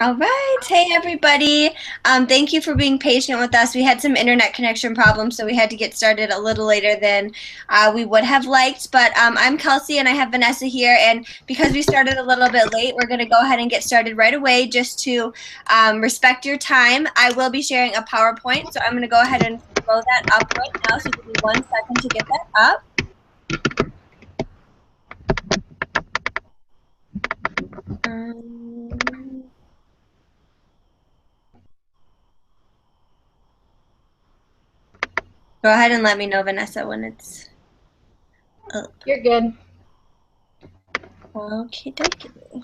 All right. Hey, everybody. Thank you for being patient with us. We had some internet connection problems, so we had to get started a little later than we would have liked. But I'm Kelsey, and I have Vanessa here. And because we started a little bit late, we're going to go ahead and get started right away just to respect your time. I will be sharing a PowerPoint, so I'm going to go ahead and throw that up right now. So give me 1 second to get that up. Go ahead and let me know, Vanessa, when it's up. You're good. Okay, dokie.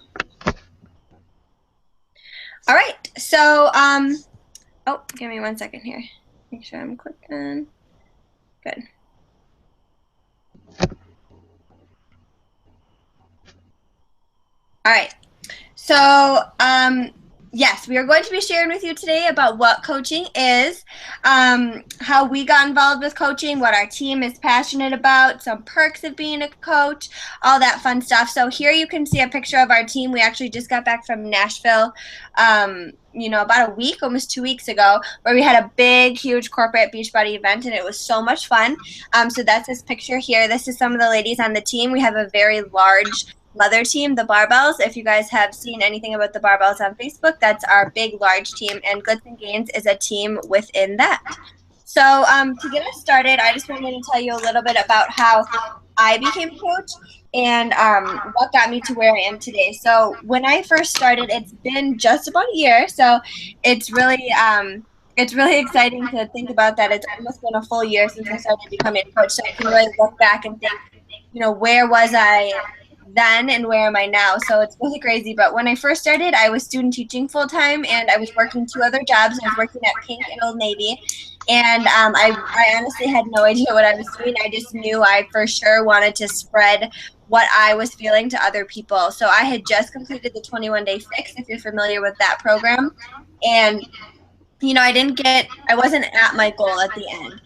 All right, so, oh, give me 1 second here. Make sure I'm clicking. Good. All right, so, yes, we are going to be sharing with you today about what coaching is, how we got involved with coaching, what our team is passionate about, some perks of being a coach, all that fun stuff. So here you can see a picture of our team. We actually just got back from Nashville, about a week, almost 2 weeks ago, where we had a big, huge corporate Beachbody event, and it was so much fun. So that's this picture here. This is some of the ladies on the team. We have a very large leather team, the Barbells. If you guys have seen anything about the Barbells on Facebook, that's our big, large team, and Glitz and Gains is a team within that. So to get us started, I just wanted to tell you a little bit about how I became a coach and what got me to where I am today. So when I first started, it's been just about a year, so it's really exciting to think about that. It's almost been a full year since I started becoming a coach, so I can really look back and think, where was I then and where am I now? So it's really crazy. But when I first started, I was student teaching full time, and I was working 2 other jobs. I was working at Pink and Old Navy, and I honestly had no idea what I was doing. I just knew I for sure wanted to spread what I was feeling to other people. So I had just completed the 21-day fix, if you're familiar with that program, and I wasn't at my goal at the end.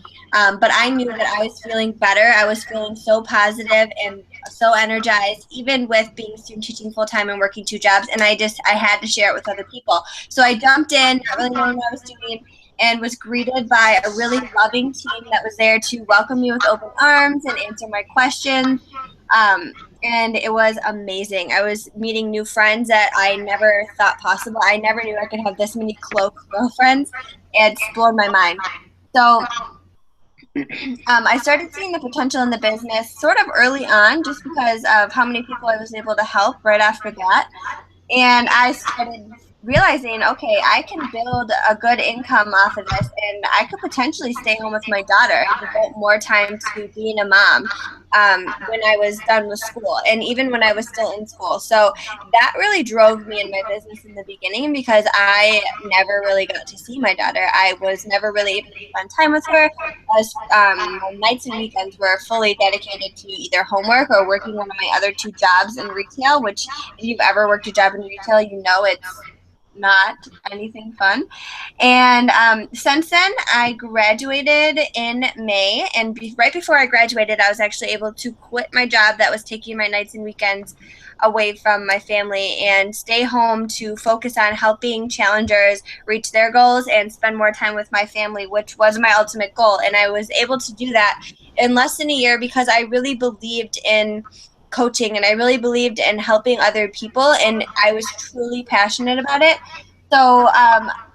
But I knew that I was feeling better. I was feeling so positive and so energized, even with being student teaching full time and working 2 jobs. And I had to share it with other people. So I jumped in, not really knowing what I was doing, and was greeted by a really loving team that was there to welcome me with open arms and answer my questions. And it was amazing. I was meeting new friends that I never thought possible. I never knew I could have this many close girlfriends. It's blown my mind. So I started seeing the potential in the business sort of early on just because of how many people I was able to help right after that. And I started realizing, okay, I can build a good income off of this, and I could potentially stay home with my daughter and devote more time to being a mom when I was done with school, and even when I was still in school. So that really drove me in my business in the beginning because I never really got to see my daughter. I was never really able to spend time with her, as my nights and weekends were fully dedicated to either homework or working one of my other 2 jobs in retail, which if you've ever worked a job in retail, you know it's not anything fun. And since then, I graduated in May. And right before I graduated, I was actually able to quit my job that was taking my nights and weekends away from my family and stay home to focus on helping challengers reach their goals and spend more time with my family, which was my ultimate goal. And I was able to do that in less than a year because I really believed in coaching and I really believed in helping other people, and I was truly passionate about it. So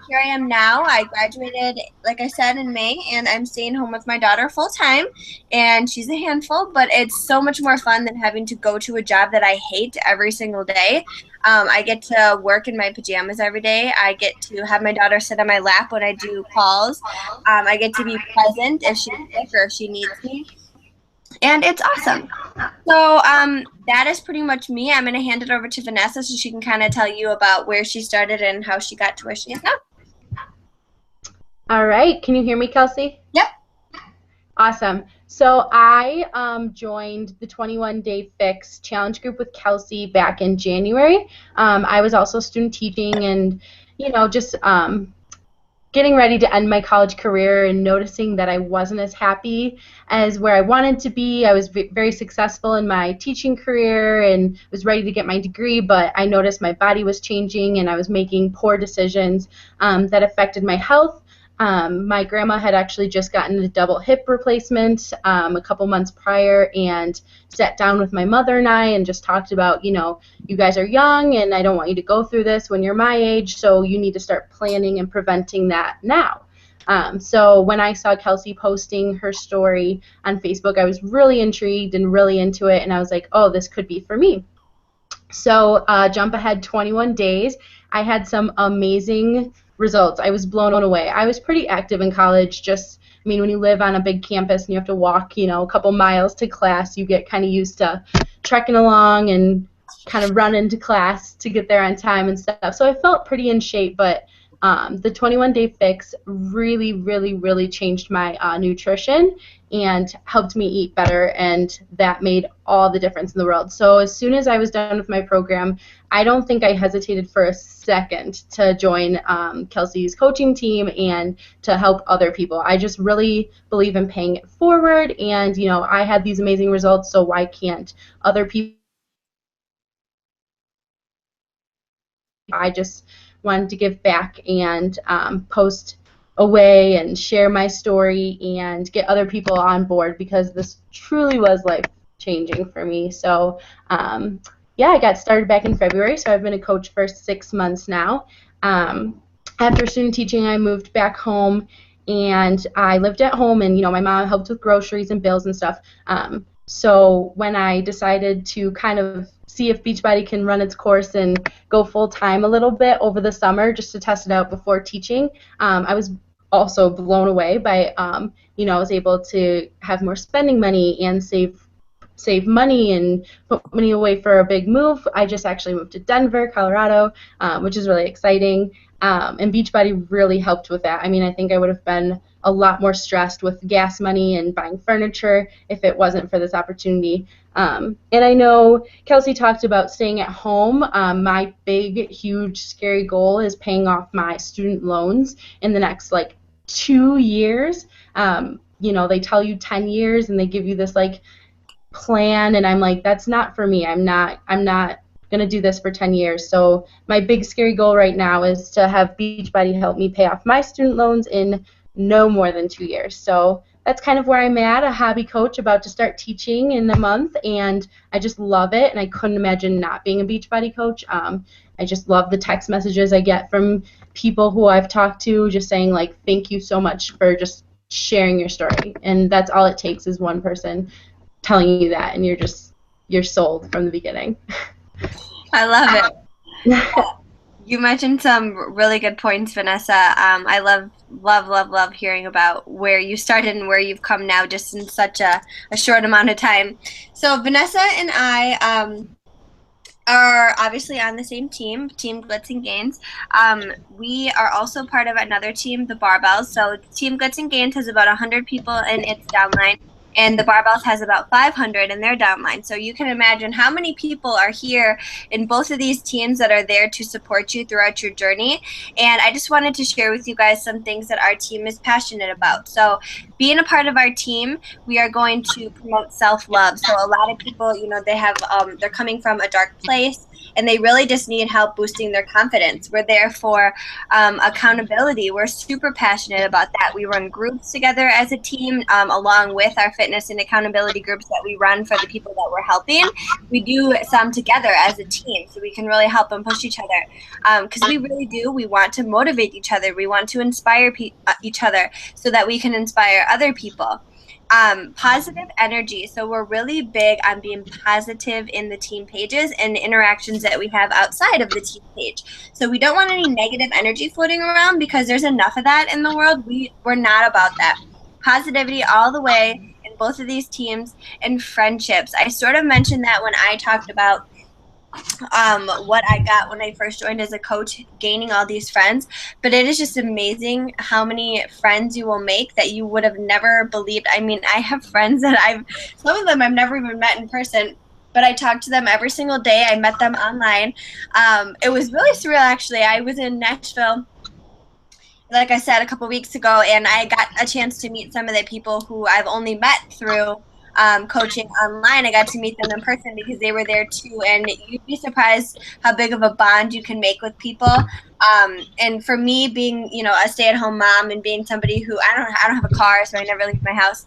here I am now. I graduated, like I said, in May, and I'm staying home with my daughter full time, and she's a handful, but it's so much more fun than having to go to a job that I hate every single day. I get to work in my pajamas every day. I get to have my daughter sit on my lap when I do calls. I get to be present if she's sick or if she needs me, and it's awesome. So that is pretty much me. I'm going to hand it over to Vanessa so she can kind of tell you about where she started and how she got to where she is now. All right. Can you hear me, Kelsey? Yep. Awesome. So I joined the 21-day fix challenge group with Kelsey back in January. I was also student teaching and, just getting ready to end my college career and noticing that I wasn't as happy as where I wanted to be. I was very successful in my teaching career and was ready to get my degree, but I noticed my body was changing and I was making poor decisions that affected my health. My grandma had actually just gotten a double hip replacement a couple months prior, and sat down with my mother and I and just talked about, you guys are young and I don't want you to go through this when you're my age, so you need to start planning and preventing that now. So when I saw Kelsey posting her story on Facebook, I was really intrigued and really into it, and I was like, oh, this could be for me. So jump ahead 21 days. I had some amazing results. I was blown away. I was pretty active in college. When you live on a big campus and you have to walk, a couple miles to class, you get kind of used to trekking along and kind of run into class to get there on time and stuff. So I felt pretty in shape, but the 21-day fix really, really, really changed my nutrition and helped me eat better, and that made all the difference in the world. So as soon as I was done with my program, I don't think I hesitated for a second to join Kelsey's coaching team and to help other people. I just really believe in paying it forward, and I had these amazing results, so why can't other people? I just wanted to give back and post away and share my story and get other people on board, because this truly was life-changing for me. So yeah, I got started back in February, so I've been a coach for 6 months now. After student teaching, I moved back home, and I lived at home, and my mom helped with groceries and bills and stuff. So when I decided to kind of see if Beachbody can run its course and go full-time a little bit over the summer just to test it out before teaching, I was also blown away by, I was able to have more spending money and save money and put money away for a big move. I just actually moved to Denver, Colorado, which is really exciting. And Beachbody really helped with that. I think I would have been a lot more stressed with gas money and buying furniture if it wasn't for this opportunity. And I know Kelsey talked about staying at home. My big, huge, scary goal is paying off my student loans in the next 2 years. They tell you 10 years and they give you this plan, and I'm like, that's not for me. I'm not gonna do this for 10 years. So my big scary goal right now is to have Beachbody help me pay off my student loans in no more than 2 years. So that's kind of where I'm at, a hobby coach about to start teaching in a month, and I just love it, and I couldn't imagine not being a Beachbody coach. I just love the text messages I get from people who I've talked to just saying thank you so much for just sharing your story, and that's all it takes is one person telling you that, and you're sold from the beginning. I love it. You mentioned some really good points, Vanessa. I love hearing about where you started and where you've come now just in such a short amount of time. So Vanessa and I are obviously on the same team, Team Glitz and Gains. We are also part of another team, the Barbells. So Team Glitz and Gains has about 100 people in its downline, and the Barbells has about 500 in their downline. So you can imagine how many people are here in both of these teams that are there to support you throughout your journey. And I just wanted to share with you guys some things that our team is passionate about. So being a part of our team, we are going to promote self-love. So a lot of people, they have, they're coming from a dark place, and they really just need help boosting their confidence. We're there for accountability. We're super passionate about that. We run groups together as a team, along with our fitness and accountability groups that we run for the people that we're helping. We do some together as a team, so we can really help and push each other. Because we really do. We want to motivate each other. We want to inspire each other so that we can inspire other people. Positive energy. So we're really big on being positive in the team pages and the interactions that we have outside of the team page. So we don't want any negative energy floating around, because there's enough of that in the world. We're not about that. Positivity all the way in both of these teams. And friendships. I sort of mentioned that when I talked about what I got when I first joined as a coach, gaining all these friends. But it is just amazing how many friends you will make that you would have never believed. I have friends that some of them I've never even met in person, but I talk to them every single day. I met them online. It was really surreal, actually. I was in Nashville like I said a couple weeks ago, and I got a chance to meet some of the people who I've only met through coaching online. I got to meet them in person because they were there too, and you'd be surprised how big of a bond you can make with people. And for me, being a stay-at-home mom and being somebody who I don't have a car, so I never leave my house.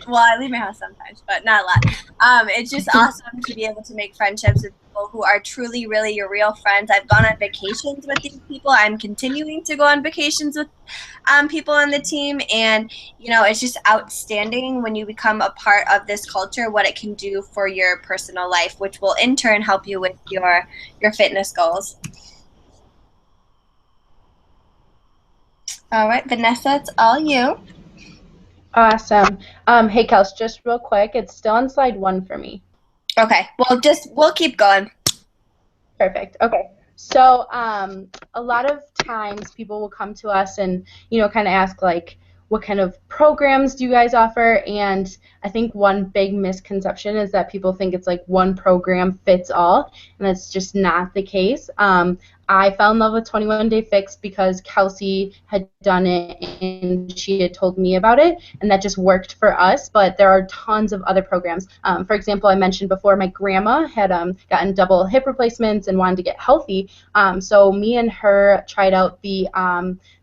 Well, I leave my house sometimes, but not a lot. It's just awesome to be able to make friendships with people who are truly, really your real friends. I've gone on vacations with these people. I'm continuing to go on vacations with people on the team, and it's just outstanding when you become a part of this culture, what it can do for your personal life, which will in turn help you with your fitness goals. All right, Vanessa, it's all you. Awesome. Hey, Kels, just real quick, it's still on slide 1 for me. Okay, we'll keep going. Perfect. Okay. So a lot of times people will come to us and, kind of ask, like, what kind of programs do you guys offer? And I think one big misconception is that people think it's like one program fits all, and that's just not the case. I fell in love with 21 Day Fix because Kelsey had done it and she had told me about it, and that just worked for us. But there are tons of other programs. For example, I mentioned before my grandma had gotten double hip replacements and wanted to get healthy. So me and her tried out the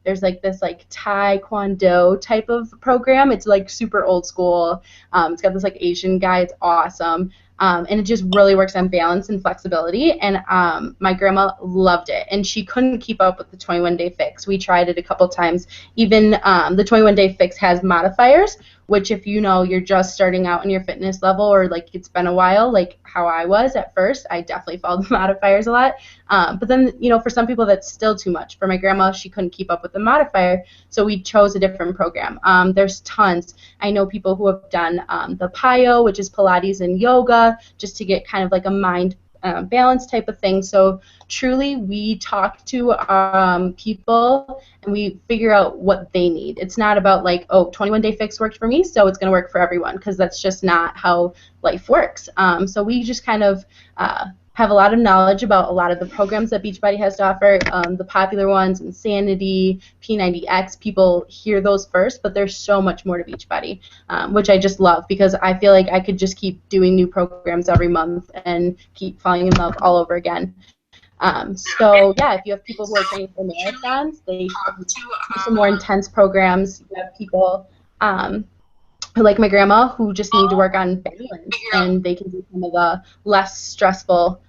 there's like this like Taekwondo type of program. It's like super old school. It's got this like Asian guy. It's awesome. And it just really works on balance and flexibility. And my grandma loved it, and she couldn't keep up with the 21 Day Fix. We tried it a couple times. Even the 21 Day Fix has modifiers, which if you're just starting out in your fitness level, or like it's been a while, like how I was at first, I definitely followed the modifiers a lot. But then, for some people that's still too much. For my grandma, she couldn't keep up with the modifier, so we chose a different program. There's tons. I know people who have done the PiYo, which is Pilates and yoga, just to get kind of like a mind balance type of thing. So truly, we talk to people and we figure out what they need. It's not about like, oh, 21 Day Fix worked for me, so it's going to work for everyone, because that's just not how life works. So we just kind of have a lot of knowledge about a lot of the programs that Beachbody has to offer. The popular ones, Insanity, P90X, people hear those first, but there's so much more to Beachbody, which I just love, because I feel like I could just keep doing new programs every month and keep falling in love all over again. So yeah, if you have people who are training for marathons, they do some more intense programs. You have people like my grandma who just need to work on balance, and they can do some of the less stressful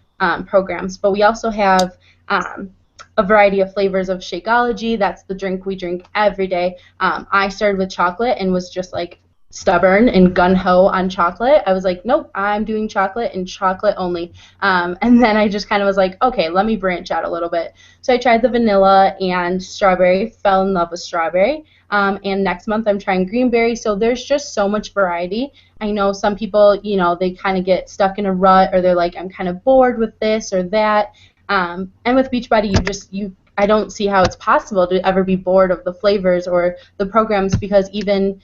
programs. But we also have a variety of flavors of Shakeology. That's the drink we drink every day. I started with chocolate and was just like stubborn and gun-ho on chocolate. I was like, nope, I'm doing chocolate and chocolate only. And then I just kind of was like, okay, let me branch out a little bit. So I tried the vanilla and strawberry, fell in love with strawberry. And next month I'm trying greenberry. So there's just so much variety. I know some people, they kind of get stuck in a rut, or they're like, I'm kind of bored with this or that. And with Beachbody, I don't see how it's possible to ever be bored of the flavors or the programs, because even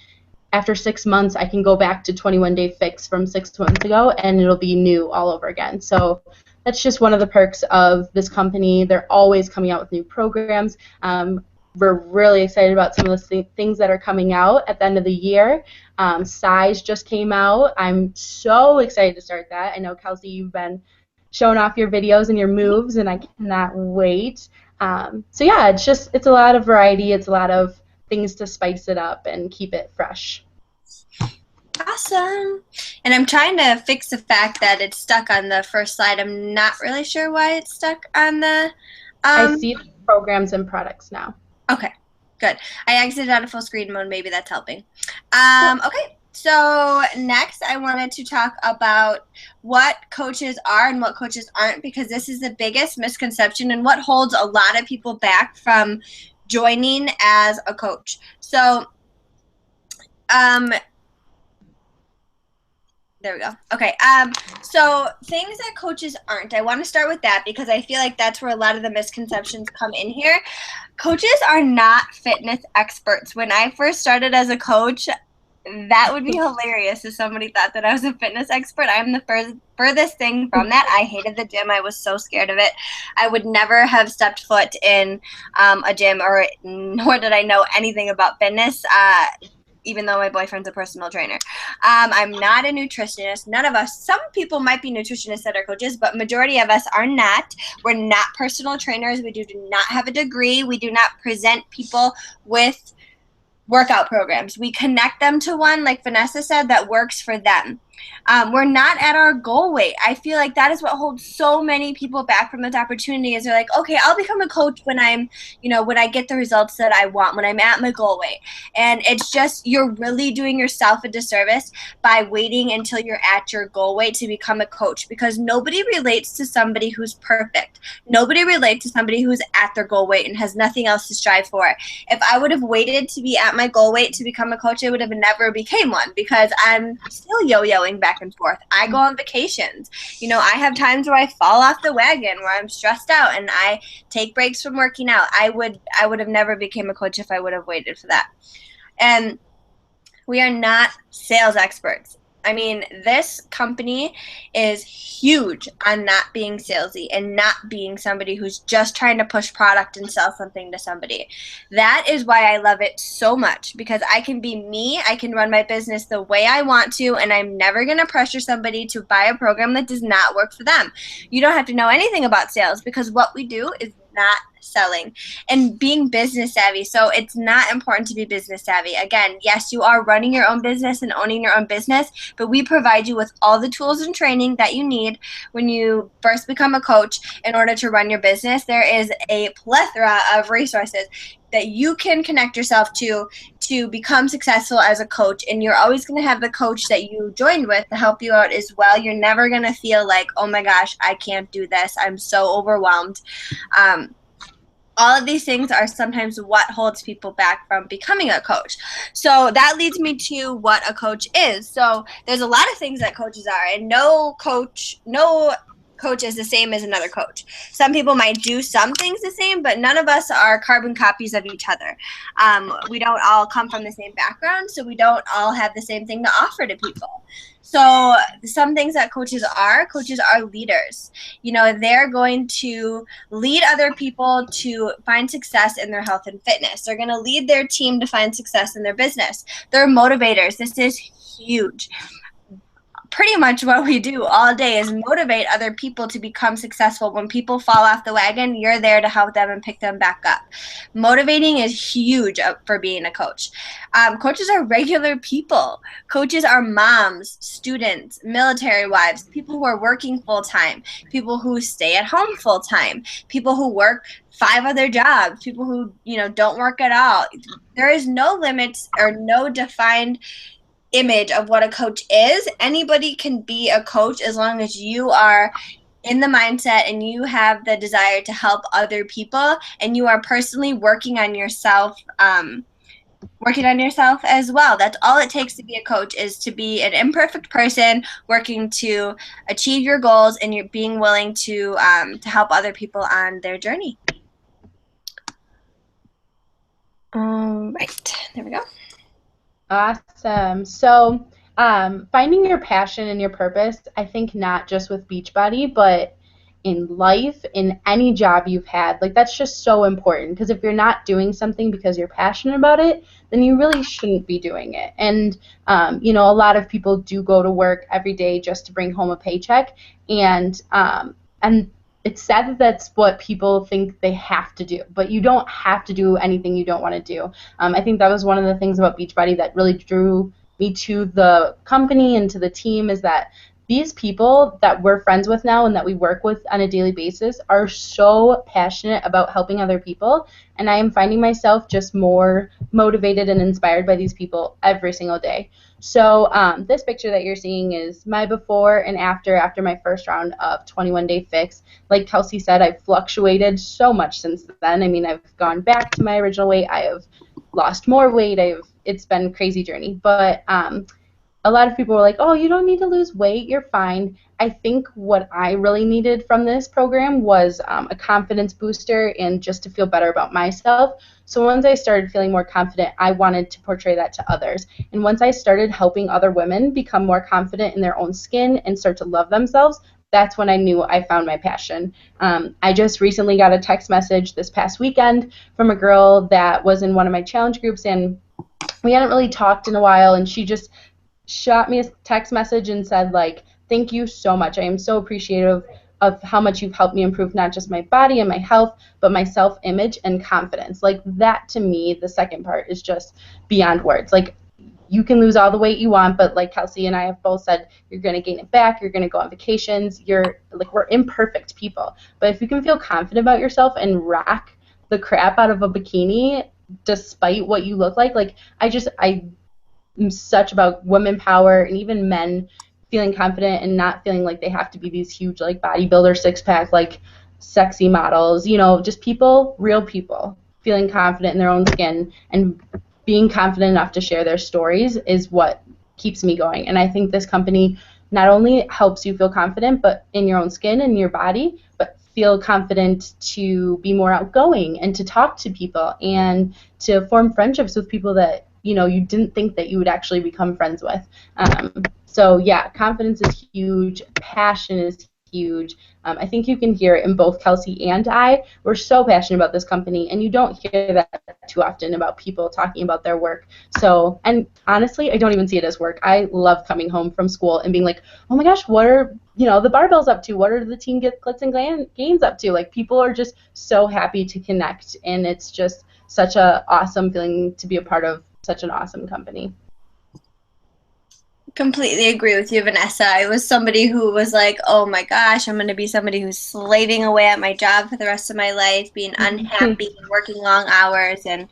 after 6 months, I can go back to 21 Day Fix from 6 months ago, and it'll be new all over again. So that's just one of the perks of this company. They're always coming out with new programs. We're really excited about some of the things that are coming out at the end of the year. Size just came out. I'm so excited to start that. I know, Kelsey, you've been showing off your videos and your moves, and I cannot wait. So yeah, it's a lot of variety. It's a lot of things to spice it up and keep it fresh. Awesome. And I'm trying to fix the fact that it's stuck on the first slide. I'm not really sure why it's stuck on the... I see the programs and products now. Okay, good. I exited out of full screen mode. Maybe that's helping. Okay, so next I wanted to talk about what coaches are and what coaches aren't, because this is the biggest misconception and what holds a lot of people back from joining as a coach. So, there we go. Okay. So things that coaches aren't. I want to start with that because I feel like that's where a lot of the misconceptions come in here. Coaches are not fitness experts. When I first started as a coach, That would be hilarious if somebody thought that I was a fitness expert. I'm the furthest thing from that. I hated the gym. I was so scared of it. I would never have stepped foot in a gym, or nor did I know anything about fitness. Even though my boyfriend's a personal trainer. I'm not a nutritionist. None of us, some people might be nutritionists that are coaches, but majority of us are not. We're not personal trainers. We do not have a degree. We do not present people with workout programs. We connect them to one, like Vanessa said, that works for them. We're not at our goal weight. I feel like that is what holds so many people back from this opportunity. Is they're like, okay, I'll become a coach when I'm, when I get the results that I want, when I'm at my goal weight. And it's just, you're really doing yourself a disservice by waiting until you're at your goal weight to become a coach, because nobody relates to somebody who's perfect. Nobody relates to somebody who's at their goal weight and has nothing else to strive for. If I would have waited to be at my goal weight to become a coach, I would have never became one, because I'm still yo-yoing back and forth. I go on vacations. I have times where I fall off the wagon, where I'm stressed out, and I take breaks from working out. I would have never became a coach if I would have waited for that. And we are not sales experts. I mean, this company is huge on not being salesy and not being somebody who's just trying to push product and sell something to somebody. That is why I love it so much, because I can be me. I can run my business the way I want to, and I'm never going to pressure somebody to buy a program that does not work for them. You don't have to know anything about sales, because what we do is not selling and being business savvy. So it's not important to be business savvy. Again, yes, you are running your own business and owning your own business, but we provide you with all the tools and training that you need when you first become a coach in order to run your business. There is a plethora of resources that you can connect yourself to become successful as a coach, and you're always going to have the coach that you joined with to help you out as well. You're never going to feel like, oh my gosh, I can't do this, I'm so overwhelmed. All of these things are sometimes what holds people back from becoming a coach. So that leads me to what a coach is. So there's a lot of things that coaches are, and no coach is the same as another coach. Some people might do some things the same, but none of us are carbon copies of each other. We don't all come from the same background, so we don't all have the same thing to offer to people. So some things that coaches are leaders. They're going to lead other people to find success in their health and fitness. They're going to lead their team to find success in their business. They're motivators. This is huge. Pretty much what we do all day is motivate other people to become successful. When people fall off the wagon, you're there to help them and pick them back up. Motivating is huge for being a coach. Coaches are regular people. Coaches are moms, students, military wives, people who are working full-time, people who stay at home full-time, people who work 5 other jobs, people who don't work at all. There is no limits or no defined image of what a coach is. Anybody can be a coach as long as you are in the mindset and you have the desire to help other people, and you are personally working on yourself as well. That's all it takes to be a coach, is to be an imperfect person working to achieve your goals, and you're being willing to help other people on their journey. Right, there we go. Awesome. So finding your passion and your purpose, I think not just with Beachbody, but in life, in any job you've had, that's just so important, because if you're not doing something because you're passionate about it, then you really shouldn't be doing it. And, a lot of people do go to work every day just to bring home a paycheck, and it's sad that that's what people think they have to do, but you don't have to do anything you don't want to do. I think that was one of the things about Beachbody that really drew me to the company and to the team, is that these people that we're friends with now and that we work with on a daily basis are so passionate about helping other people, and I am finding myself just more motivated and inspired by these people every single day. So this picture that you're seeing is my before and after my first round of 21-Day Fix. Like Kelsey said, I've fluctuated so much since then. I mean, I've gone back to my original weight. I have lost more weight. It's been a crazy journey. But a lot of people were like, oh, you don't need to lose weight, you're fine. I think what I really needed from this program was a confidence booster and just to feel better about myself. So once I started feeling more confident, I wanted to portray that to others. And once I started helping other women become more confident in their own skin and start to love themselves, that's when I knew I found my passion. I just recently got a text message this past weekend from a girl that was in one of my challenge groups, and we hadn't really talked in a while, and she just shot me a text message and said, like, thank you so much. I am so appreciative of how much you've helped me improve not just my body and my health, but my self-image and confidence. Like, that to me, the second part, is just beyond words. Like, you can lose all the weight you want, but like Kelsey and I have both said, you're going to gain it back, you're going to go on vacations, we're imperfect people. But if you can feel confident about yourself and rock the crap out of a bikini despite what you look like I am such about women power and even men feeling confident and not feeling like they have to be these huge like bodybuilder six-pack like sexy models, just people, real people feeling confident in their own skin and being confident enough to share their stories is what keeps me going. And I think this company not only helps you feel confident but in your own skin and your body, but feel confident to be more outgoing and to talk to people and to form friendships with people that you didn't think that you would actually become friends with. So yeah, confidence is huge. Passion is huge. I think you can hear it in both Kelsey and I. We're so passionate about this company, and you don't hear that too often about people talking about their work. So, and honestly, I don't even see it as work. I love coming home from school and being like, oh my gosh, what are the barbells up to? What are the Team Glitz and Gains up to? Like, people are just so happy to connect, and it's just such a awesome feeling to be a part of such an awesome company. Completely agree with you, Vanessa. I was somebody who was like, oh my gosh, I'm going to be somebody who's slaving away at my job for the rest of my life, being unhappy and working long hours, and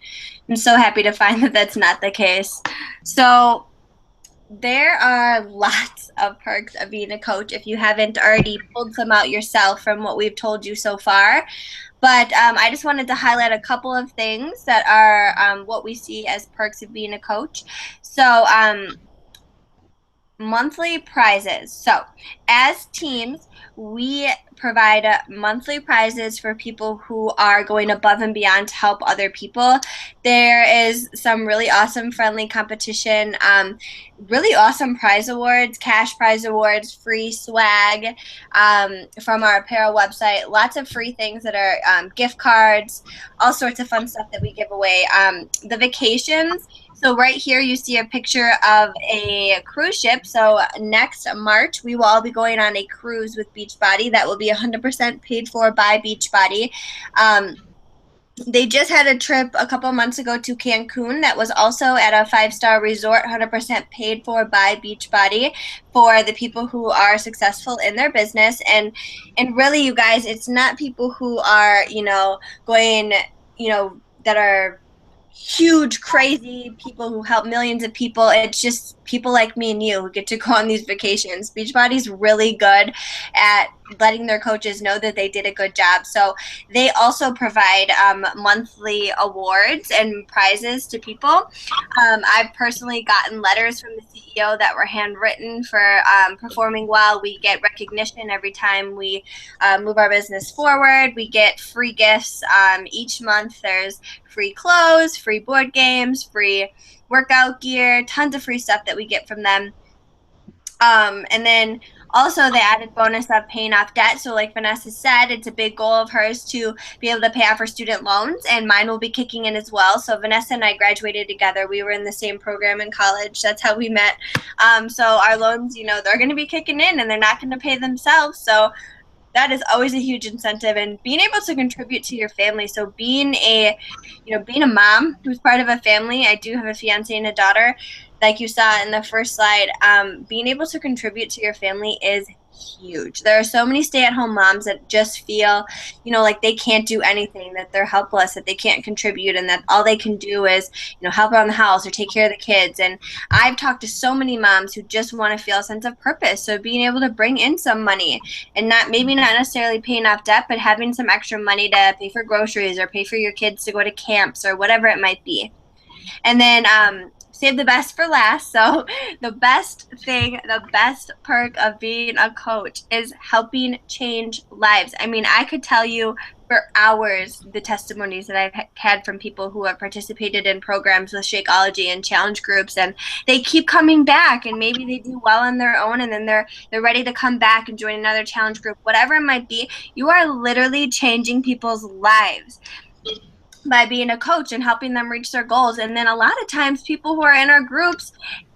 I'm so happy to find that that's not the case. So there are lots of perks of being a coach if you haven't already pulled some out yourself from what we've told you so far. But I just wanted to highlight a couple of things that are what we see as perks of being a coach. So monthly prizes. So as teams, we provide monthly prizes for people who are going above and beyond to help other people. There is some really awesome friendly competition, really awesome prize awards, cash prize awards, free swag from our apparel website, lots of free things that are gift cards, all sorts of fun stuff that we give away. The vacations. So right here you see a picture of a cruise ship. So next March we will all be going on a cruise with Beachbody that will be 100% paid for by Beachbody. They just had a trip a couple months ago to Cancun that was also at a 5-star resort, 100% paid for by Beachbody for the people who are successful in their business. And really, you guys, it's not people who are, going, that are huge, crazy people who help millions of people. It's just people like me and you who get to go on these vacations. Beachbody's really good at letting their coaches know that they did a good job. So they also provide monthly awards and prizes to people. I've personally gotten letters from the CEO that were handwritten for performing well. We get recognition every time we move our business forward. We get free gifts each month. There's free clothes, free board games, free workout gear, tons of free stuff that we get from them. And then also the added bonus of paying off debt. So like Vanessa said, it's a big goal of hers to be able to pay off her student loans, and mine will be kicking in as well. So Vanessa and I graduated together. We were in the same program in college. That's how we met. So our loans, they're going to be kicking in and they're not going to pay themselves. So that is always a huge incentive, and being able to contribute to your family. So being a mom who's part of a family, I do have a fiance and a daughter, like you saw in the first slide, being able to contribute to your family is huge. There are so many stay-at-home moms that just feel, like they can't do anything, that they're helpless, that they can't contribute, and that all they can do is, help around the house or take care of the kids. And I've talked to so many moms who just want to feel a sense of purpose. So being able to bring in some money and maybe not necessarily paying off debt, but having some extra money to pay for groceries or pay for your kids to go to camps or whatever it might be. And then save the best for last. So the best thing, the best perk of being a coach is helping change lives. I mean, I could tell you for hours the testimonies that I've had from people who have participated in programs with Shakeology and challenge groups, and they keep coming back, and maybe they do well on their own, and then they're ready to come back and join another challenge group, whatever it might be. You are literally changing people's lives by being a coach and helping them reach their goals. And then a lot of times people who are in our groups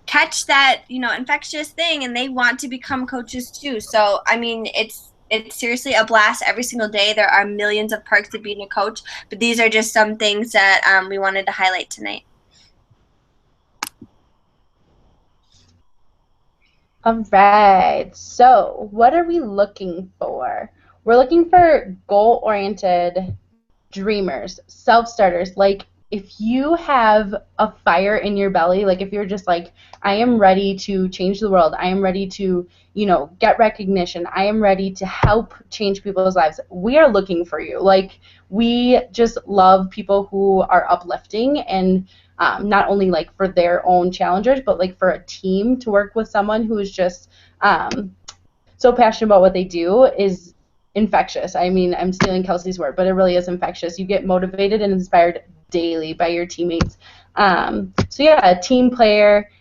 catch that, infectious thing, and they want to become coaches too. So, I mean, it's seriously a blast every single day. There are millions of perks of being a coach, but these are just some things that we wanted to highlight tonight. All right. So, what are we looking for? We're looking for goal-oriented dreamers, self-starters. Like, if you have a fire in your belly, like if you're just like, I am ready to change the world, I am ready to, get recognition, I am ready to help change people's lives, we are looking for you. Like, we just love people who are uplifting, and not only like for their own challengers, but like for a team to work with someone who is just so passionate about what they do is infectious. I mean, I'm stealing Kelsey's word, but it really is infectious. You get motivated and inspired daily by your teammates. So yeah, a team player,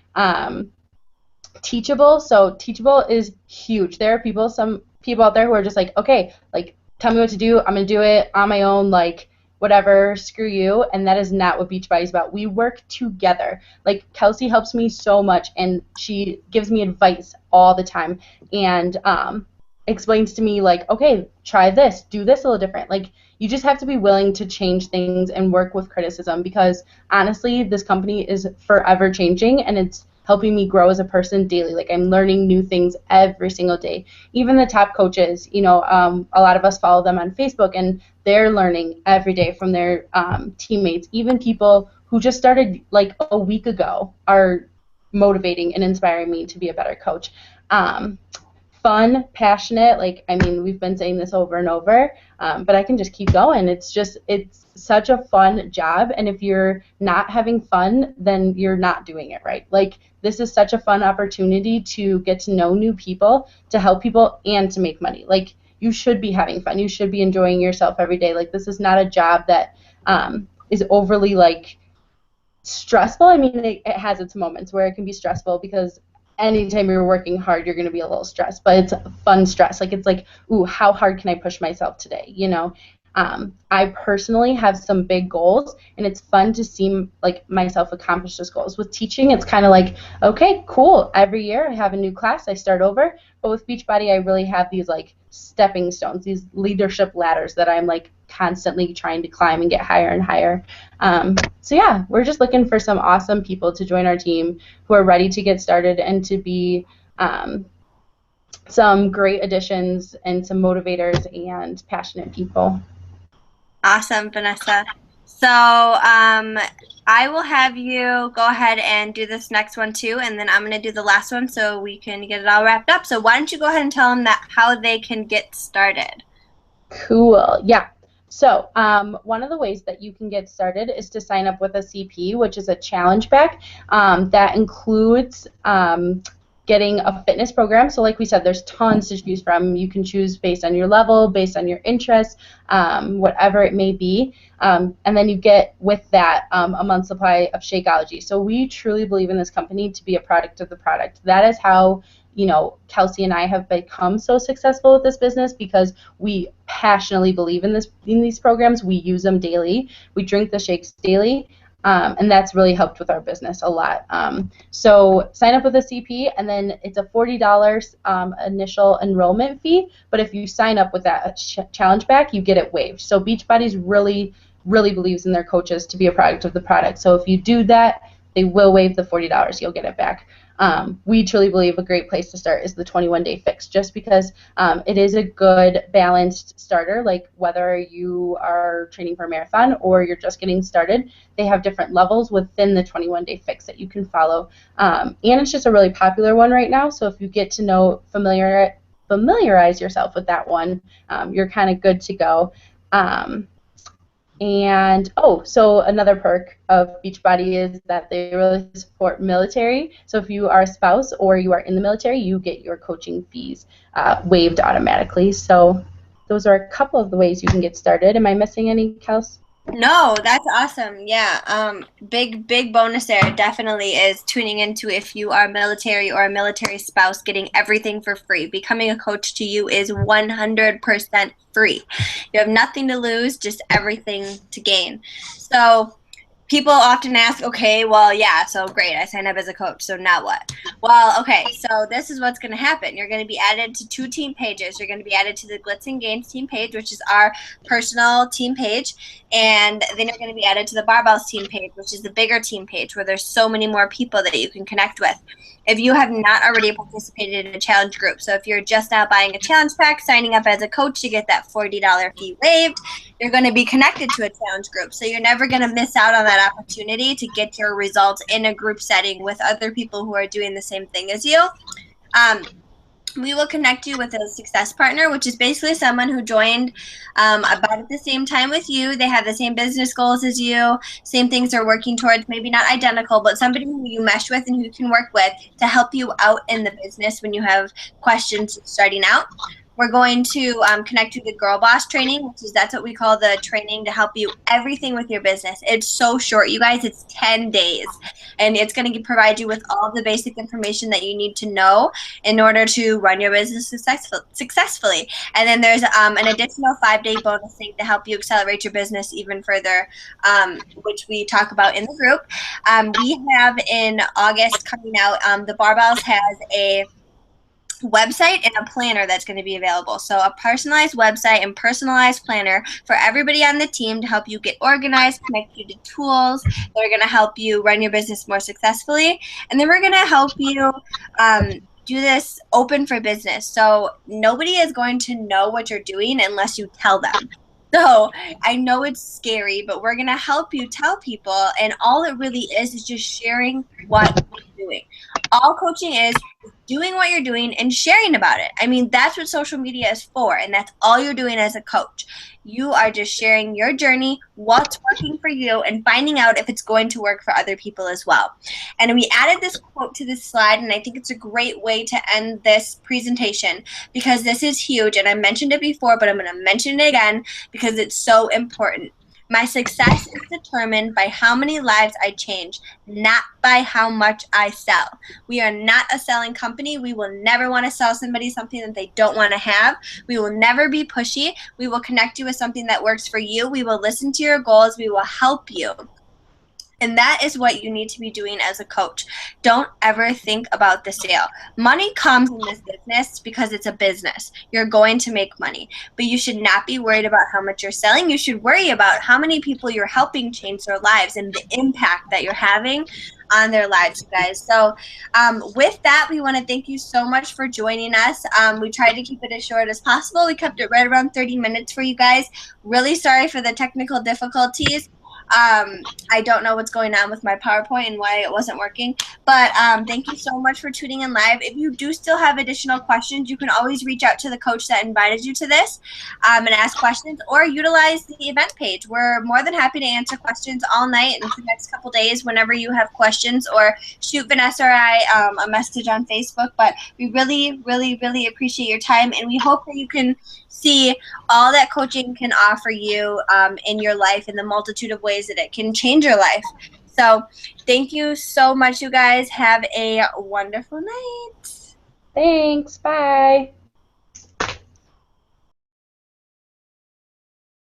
teachable. So teachable is huge. There are some people out there who are just like, okay, like tell me what to do. I'm gonna do it on my own. Like whatever, screw you. And that is not what Beachbody is about. We work together. Like Kelsey helps me so much, and she gives me advice all the time, and explains to me like, okay, try this, do this a little different. Like you just have to be willing to change things and work with criticism, because honestly, this company is forever changing, and it's helping me grow as a person daily. Like I'm learning new things every single day. Even the top coaches, a lot of us follow them on Facebook, and they're learning every day from their teammates. Even people who just started like a week ago are motivating and inspiring me to be a better coach. Fun, passionate, like, I mean, we've been saying this over and over, but I can just keep going. It's such a fun job, and if you're not having fun, then you're not doing it right. Like, this is such a fun opportunity to get to know new people, to help people, and to make money. Like, you should be having fun. You should be enjoying yourself every day. Like, this is not a job that is overly, like, stressful. I mean, it has its moments where it can be stressful, because anytime you're working hard, you're going to be a little stressed, but it's fun stress. Like, it's like, ooh, how hard can I push myself today? I personally have some big goals, and it's fun to see like myself accomplish those goals. With teaching, it's kind of like, okay, cool. Every year I have a new class, I start over. But with Beachbody, I really have these like stepping stones, these leadership ladders that I'm like constantly trying to climb and get higher and higher. So yeah, we're just looking for some awesome people to join our team who are ready to get started and to be some great additions and some motivators and passionate people. Awesome, Vanessa. So I will have you go ahead and do this next one too, and then I'm going to do the last one so we can get it all wrapped up. So why don't you go ahead and tell them how they can get started? Cool. Yeah. So one of the ways that you can get started is to sign up with a CP, which is a challenge pack that includes getting a fitness program. So like we said, there's tons to choose from. You can choose based on your level, based on your interests, whatever it may be. And then you get with that a month's supply of Shakeology. So we truly believe in this company to be a product of the product. That is how Kelsey and I have become so successful with this business, because we passionately believe in these programs. We use them daily. We drink the shakes daily. And that's really helped with our business a lot. So sign up with a CP, and then it's a $40 initial enrollment fee. But if you sign up with that challenge pack, you get it waived. So Beachbody's really, really believes in their coaches to be a product of the product. So if you do that, they will waive the $40. You'll get it back. We truly believe a great place to start is the 21-day fix, just because it is a good balanced starter. Like whether you are training for a marathon or you're just getting started, they have different levels within the 21-day fix that you can follow. And it's just a really popular one right now. So if you get to familiarize yourself with that one, you're kind of good to go. And so another perk of Beachbody is that they really support military. So if you are a spouse or you are in the military, you get your coaching fees waived automatically. So those are a couple of the ways you can get started. Am I missing any, Kels? No, that's awesome. Yeah. Big bonus there definitely is tuning into if you are military or a military spouse, getting everything for free. Becoming a coach to you is 100% free. You have nothing to lose, just everything to gain. So people often ask, okay, well, yeah, so great, I signed up as a coach, so now what? Well, okay, so this is what's going to happen. You're going to be added to 2 team pages. You're going to be added to the Glitz and Gains team page, which is our personal team page, and then you're going to be added to the Barbells team page, which is the bigger team page, where there's so many more people that you can connect with. If you have not already participated in a challenge group, so if you're just now buying a challenge pack, signing up as a coach to get that $40 fee waived, you're going to be connected to a challenge group. So you're never going to miss out on that opportunity to get your results in a group setting with other people who are doing the same thing as you. We will connect you with a success partner, which is basically someone who joined about at the same time with you. They have the same business goals as you, same things they're working towards, maybe not identical, but somebody who you mesh with and who you can work with to help you out in the business when you have questions starting out. We're going to connect you to the Girl Boss training, that's what we call the training to help you everything with your business. It's so short, you guys. It's 10 days, and it's going to provide you with all the basic information that you need to know in order to run your business successfully. And then there's an additional 5-day bonus thing to help you accelerate your business even further, which we talk about in the group. We have in August coming out, the Barbells has a website and a planner that's going to be available. So a personalized website and personalized planner for everybody on the team to help you get organized, connect you to tools that are going to help you run your business more successfully. And then we're going to help you do this open for business. So nobody is going to know what you're doing unless you tell them. So I know it's scary, but we're going to help you tell people. And all it really is just sharing what you're doing. All coaching is doing what you're doing and sharing about it. I mean, that's what social media is for, and that's all you're doing as a coach. You are just sharing your journey, what's working for you, and finding out if it's going to work for other people as well. And we added this quote to this slide, and I think it's a great way to end this presentation because this is huge, and I mentioned it before, but I'm going to mention it again because it's so important. My success is determined by how many lives I change, not by how much I sell. We are not a selling company. We will never want to sell somebody something that they don't want to have. We will never be pushy. We will connect you with something that works for you. We will listen to your goals. We will help you. And that is what you need to be doing as a coach. Don't ever think about the sale. Money comes in this business because it's a business. You're going to make money. But you should not be worried about how much you're selling. You should worry about how many people you're helping change their lives and the impact that you're having on their lives, you guys. So with that, we want to thank you so much for joining us. We tried to keep it as short as possible. We kept it right around 30 minutes for you guys. Really sorry for the technical difficulties. I don't know what's going on with my PowerPoint and why it wasn't working, but thank you so much for tuning in live. If you do still have additional questions, you can always reach out to the coach that invited you to this and ask questions, or utilize the event page. We're more than happy to answer questions all night and for the next couple days whenever you have questions, or shoot Vanessa or I a message on Facebook. But we really, really, really appreciate your time, and we hope that you can see all that coaching can offer you in your life in the multitude of ways that it can change your life. So thank you so much, you guys. Have a wonderful night. Thanks. Bye.